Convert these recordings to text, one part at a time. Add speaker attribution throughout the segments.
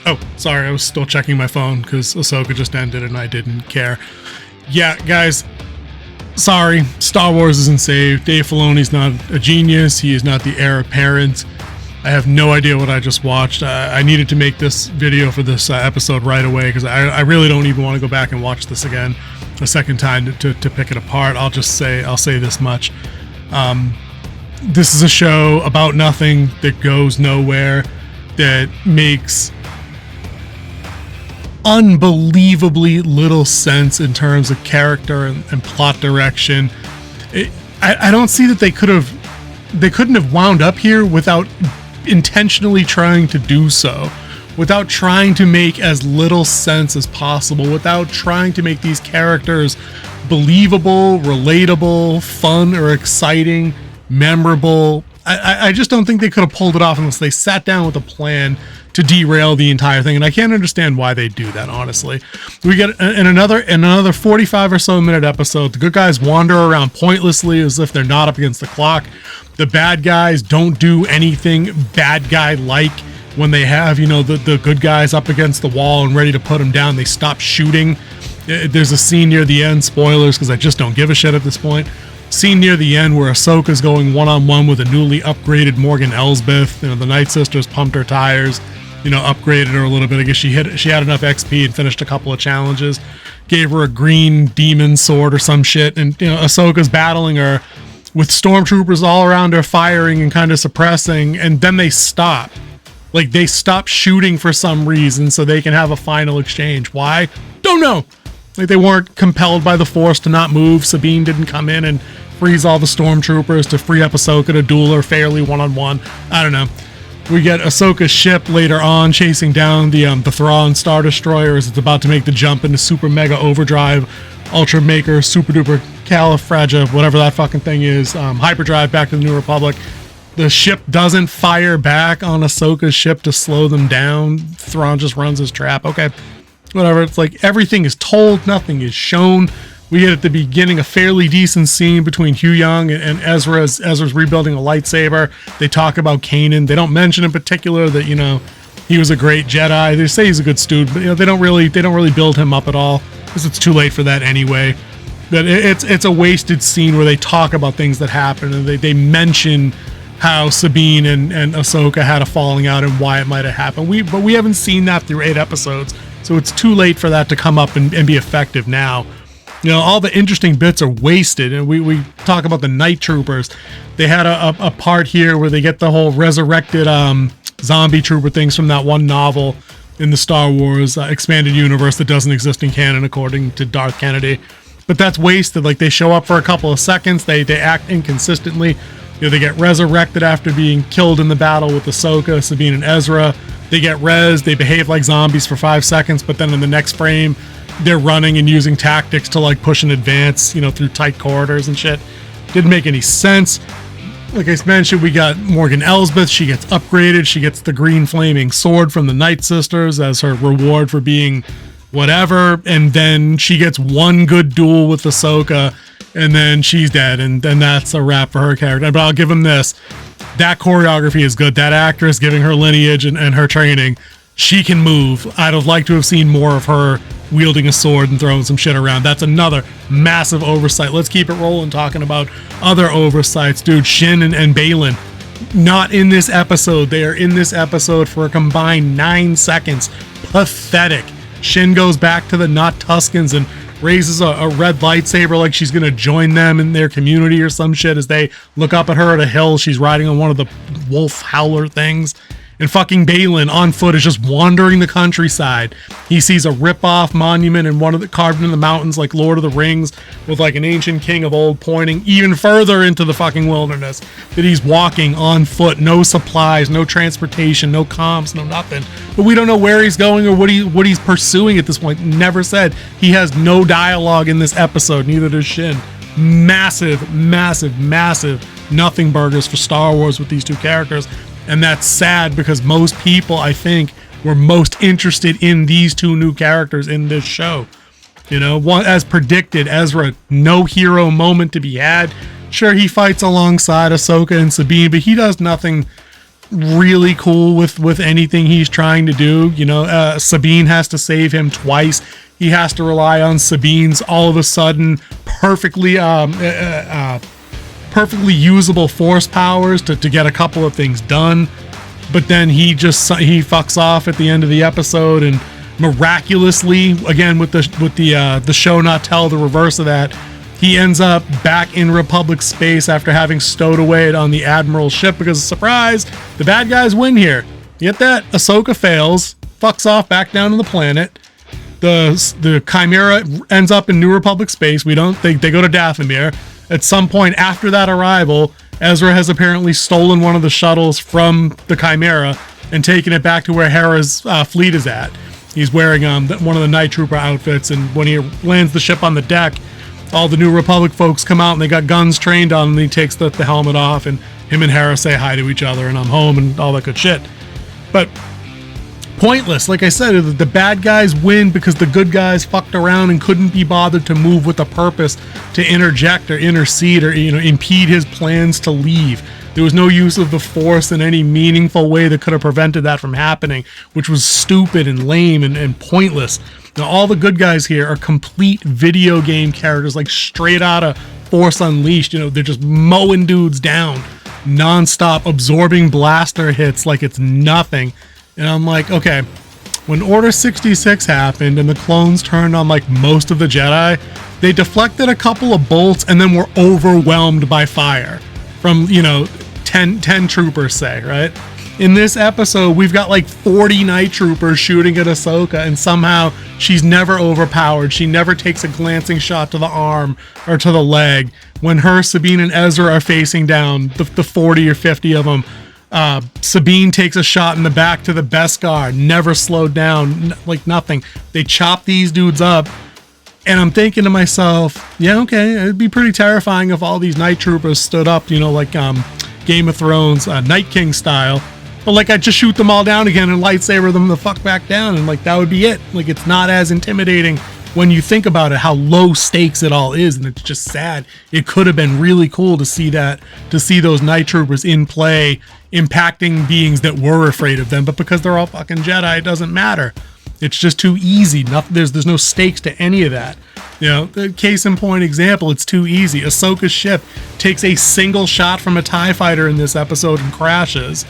Speaker 1: Oh, sorry, I was still checking my phone because Ahsoka just ended and I didn't care. Yeah, guys, sorry, Star Wars isn't saved. Dave Filoni's not a genius. He is not the heir apparent. I have no idea what I just watched. I needed to make this video for this episode right away because I really don't even want to go back and watch this again a second time to pick it apart. I'll say this much. This is a show about nothing that goes nowhere, that makes unbelievably little sense in terms of character and plot direction. I don't see that they couldn't have wound up here without intentionally trying to do so, without trying to make as little sense as possible, without trying to make these characters believable, relatable, fun, or exciting, memorable. I just don't think they could have pulled it off unless they sat down with a plan to derail the entire thing, and I can't understand why they do that, honestly. We get in another 45 or so minute episode, the good guys wander around pointlessly as if they're not up against the clock. The bad guys don't do anything bad guy-like when they have, the good guys up against the wall and ready to put them down. They stop shooting. There's a scene near the end, spoilers, because I just don't give a shit at this point. Scene near the end where Ahsoka's going one-on-one with a newly upgraded Morgan Elsbeth. The Night Sisters pumped her tires, upgraded her a little bit. I guess she had enough XP and finished a couple of challenges. Gave her a green demon sword or some shit, and Ahsoka's battling her with stormtroopers all around her, firing and kind of suppressing, and then they stop. Like, they stop shooting for some reason so they can have a final exchange. Why? Don't know. Like, they weren't compelled by the Force to not move. Sabine didn't come in and freeze all the stormtroopers to free up Ahsoka to duel her fairly one-on-one. I don't know. We get Ahsoka's ship later on chasing down the Thrawn Star Destroyer as it's about to make the jump into Super Mega Overdrive, Ultra Maker, Super Duper Califragia, whatever that fucking thing is, Hyperdrive back to the New Republic. The ship doesn't fire back on Ahsoka's ship to slow them down. Thrawn just runs his trap. Okay, whatever. It's like everything is told, nothing is shown. We get at the beginning a fairly decent scene between Huyang and Ezra as Ezra's rebuilding a lightsaber. They talk about Kanan. They don't mention in particular that, he was a great Jedi. They say he's a good student, but they don't really build him up at all because it's too late for that anyway. But it's a wasted scene where they talk about things that happen and they mention how Sabine and Ahsoka had a falling out and why it might have happened. But we haven't seen that through 8 episodes, so it's too late for that to come up and be effective now. All the interesting bits are wasted, and we talk about the Night Troopers. They had a part here where they get the whole resurrected zombie trooper things from that one novel in the Star Wars expanded universe that doesn't exist in canon according to Darth Kennedy. But that's wasted. Like, they show up for a couple of seconds, they act inconsistently. They get resurrected after being killed in the battle with Ahsoka, Sabine, and Ezra. They get res, they behave like zombies for 5 seconds, but then in the next frame, they're running and using tactics to push and advance, through tight corridors and shit. Didn't make any sense. Like I mentioned, we got Morgan Elsbeth. She gets upgraded. She gets the green flaming sword from the Night Sisters as her reward for being whatever. And then she gets one good duel with Ahsoka, and then she's dead. And then that's a wrap for her character. But I'll give him this. That choreography is good. That actress, giving her lineage and her training, she can move. I'd have liked to have seen more of her wielding a sword and throwing some shit around. That's another massive oversight. Let's keep it rolling talking about other oversights. Dude, Shin and Baylan, not in this episode. They are in this episode for a combined 9 seconds. Pathetic. Shin goes back to the Not Tuskens and raises a red lightsaber like she's going to join them in their community or some shit as they look up at her at a hill. She's riding on one of the wolf howler things. And fucking Baylan on foot is just wandering the countryside. He sees a rip-off monument and one of the carved in the mountains like Lord of the Rings with an ancient king of old pointing even further into the fucking wilderness. That he's walking on foot, no supplies, no transportation, no comms, no nothing. But we don't know where he's going or what he's pursuing at this point. Never said. He has no dialogue in this episode, neither does Shin. Massive, massive, massive nothing burgers for Star Wars with these two characters. And that's sad because most people, I think, were most interested in these two new characters in this show. As predicted, Ezra, no hero moment to be had. Sure, he fights alongside Ahsoka and Sabine, but he does nothing really cool with anything he's trying to do. You know, Sabine has to save him twice. He has to rely on Sabine's all of a sudden perfectly perfectly usable force powers to get a couple of things done. But then he fucks off at the end of the episode, and miraculously, again with the show not tell the reverse of that, he ends up back in Republic space after having stowed away on the Admiral's ship because, surprise, the bad guys win here. You get that? Ahsoka fails, fucks off back down to the planet. The Chimera ends up in New Republic space. They go to Dathomir. At some point after that arrival, Ezra has apparently stolen one of the shuttles from the Chimera and taken it back to where Hera's fleet is at. He's wearing one of the Night Trooper outfits, and when he lands the ship on the deck, all the New Republic folks come out and they got guns trained on him, and he takes the helmet off, and him and Hera say hi to each other, and I'm home, and all that good shit. But pointless. Like I said, the bad guys win because the good guys fucked around and couldn't be bothered to move with a purpose to interject or intercede or, you know, impede his plans to leave. There was no use of the Force in any meaningful way that could have prevented that from happening, which was stupid and lame and pointless. Now, all the good guys here are complete video game characters, like straight out of Force Unleashed. You know, they're just mowing dudes down nonstop, absorbing blaster hits like it's nothing. And I'm like, okay, when Order 66 happened and the clones turned on like most of the Jedi, they deflected a couple of bolts and then were overwhelmed by fire from, you know, 10 troopers, say, right? In this episode, we've got like 40 Night Troopers shooting at Ahsoka, and somehow she's never overpowered. She never takes a glancing shot to the arm or to the leg. When her, Sabine, and Ezra are facing down, the 40 or 50 of them, Sabine takes a shot in the back to the Beskar, never slowed down, like nothing. They chop these dudes up, and I'm thinking to myself, yeah, okay, it'd be pretty terrifying if all these Night Troopers stood up, you know, like Game of Thrones, Night King style. But like, I'd just shoot them all down again and lightsaber them the fuck back down, and like that would be it. Like, it's not as intimidating when you think about it, how low stakes it all is, and it's just sad. It could have been really cool to see those Night Troopers in play, impacting beings that were afraid of them, but because they're all fucking Jedi, it doesn't matter. It's just too easy. There's no stakes to any of that. You know, the case in point example, it's too easy. Ahsoka's ship takes a single shot from a TIE fighter in this episode and crashes.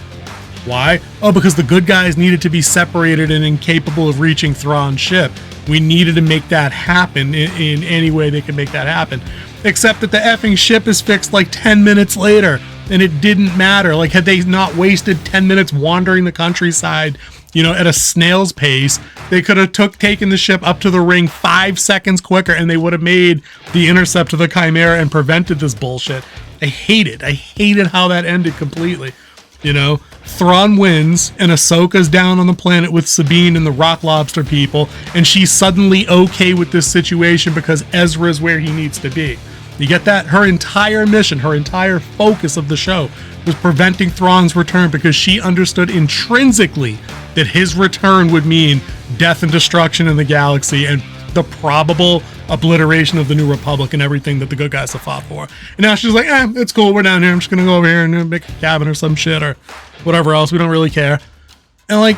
Speaker 1: Why? Oh, because the good guys needed to be separated and incapable of reaching Thrawn's ship. We needed to make that happen in any way they could make that happen. Except that the effing ship is fixed like 10 minutes later, and it didn't matter. Like, had they not wasted 10 minutes wandering the countryside, you know, at a snail's pace, they could have taken the ship up to the ring 5 seconds quicker, and they would have made the intercept of the Chimera and prevented this bullshit. I hated how that ended completely. You know, Thrawn wins, and Ahsoka's down on the planet with Sabine and the Rock Lobster people, and she's suddenly okay with this situation because Ezra's where he needs to be. You get that? Her entire mission, her entire focus of the show was preventing Thrawn's return because she understood intrinsically that his return would mean death and destruction in the galaxy and the probable obliteration of the New Republic and everything that the good guys have fought for. And now she's like, it's cool, we're down here, I'm just gonna go over here and make a cabin or some shit or whatever else, we don't really care. And like,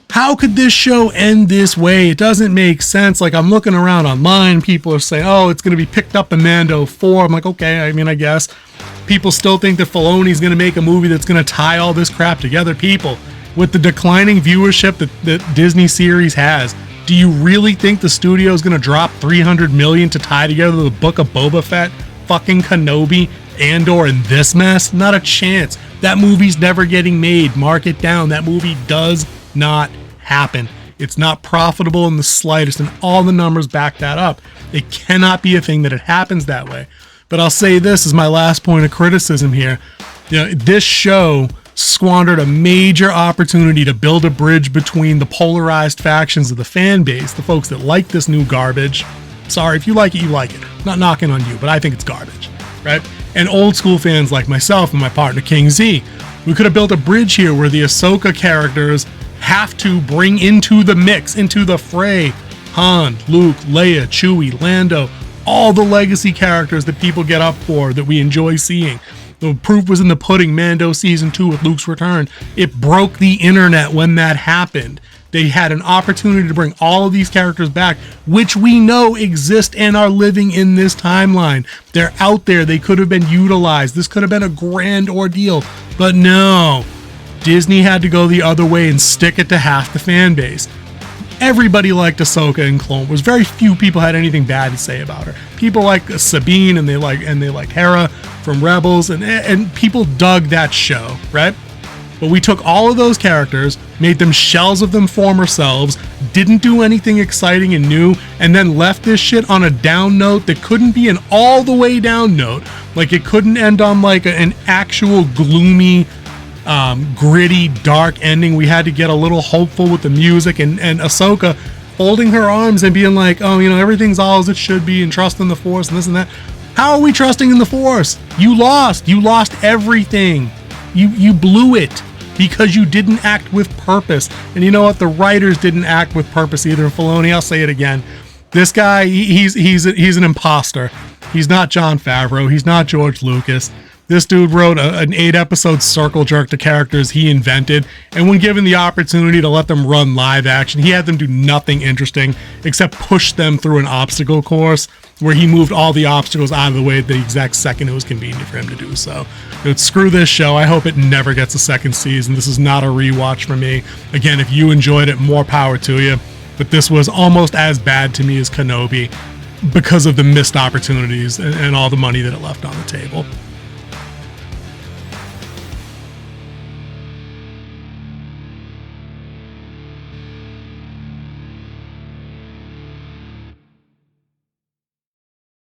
Speaker 1: how could this show end this way? It doesn't make sense. Like, I'm looking around online, people are saying, oh, it's gonna be picked up in Mando 4. I'm like, okay, I mean, I guess. People still think that Filoni's gonna make a movie that's gonna tie all this crap together. People, with the declining viewership that Disney series has, do you really think the studio is going to drop $300 million to tie together the Book of Boba Fett, fucking Kenobi, Andor, and this mess? Not a chance. That movie's never getting made. Mark it down. That movie does not happen. It's not profitable in the slightest, and all the numbers back that up. It cannot be a thing that it happens that way. But I'll say this as my last point of criticism here. You know, this show squandered a major opportunity to build a bridge between the polarized factions of the fan base, the folks that like this new garbage. Sorry, if you like it, you like it. I'm not knocking on you, but I think it's garbage, right? And old school fans like myself and my partner King Z. We could have built a bridge here where the Ahsoka characters have to bring into the mix, into the fray, Han, Luke, Leia, Chewie, Lando, all the legacy characters that people get up for, that we enjoy seeing. The proof was in the pudding. Mando season 2 with Luke's return. It broke the internet when that happened. They had an opportunity to bring all of these characters back, which we know exist and are living in this timeline. They're out there. They could have been utilized. This could have been a grand ordeal, but no. Disney had to go the other way and stick it to half the fan base. Everybody liked Ahsoka in Clone Wars. Very few people had anything bad to say about her. People like Sabine and they like Hera from Rebels, and people dug that show, right? But we took all of those characters, made them shells of them former selves, didn't do anything exciting and new, and then left this shit on a down note that couldn't be an all the way down note. Like, it couldn't end on like an actual gloomy, gritty, dark ending. We had to get a little hopeful with the music and Ahsoka folding her arms and being like, oh, you know, everything's all as it should be, and trust in the Force and this and that. How are we trusting in the Force? You lost everything. You blew it because you didn't act with purpose. And you know what? The writers didn't act with purpose either. Filoni, I'll say it again. This guy, he's an imposter. He's not Jon Favreau. He's not George Lucas. This dude wrote an 8-episode circle jerk to characters he invented, and when given the opportunity to let them run live action, he had them do nothing interesting except push them through an obstacle course where he moved all the obstacles out of the way at the exact second it was convenient for him to do so. Dude, screw this show. I hope it never gets a second season. This is not a rewatch for me. Again, if you enjoyed it, more power to you. But this was almost as bad to me as Kenobi because of the missed opportunities and all the money that it left on the table.